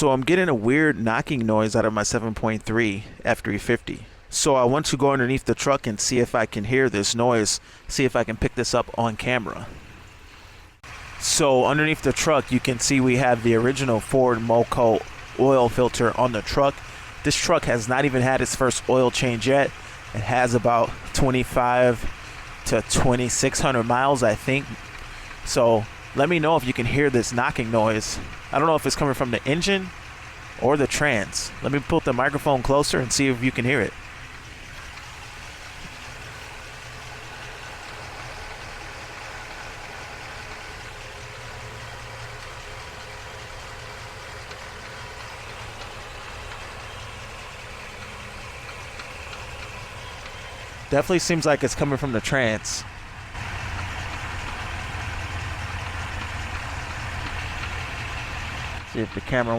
So I'm getting a weird knocking noise out of my 7.3 F350. So I want to go underneath the truck and see if I can hear this noise, see if I can pick this up on camera. So underneath the truck, you can see we have the original Ford Moco oil filter on the truck. This truck has not even had its first oil change yet. It has about 25 to 2,600 miles, I think. So let me know if you can hear this knocking noise. I don't know if it's coming from the engine or the trans. Let me put the microphone closer and see if you can hear it. Definitely seems like it's coming from the trans. See if the camera wants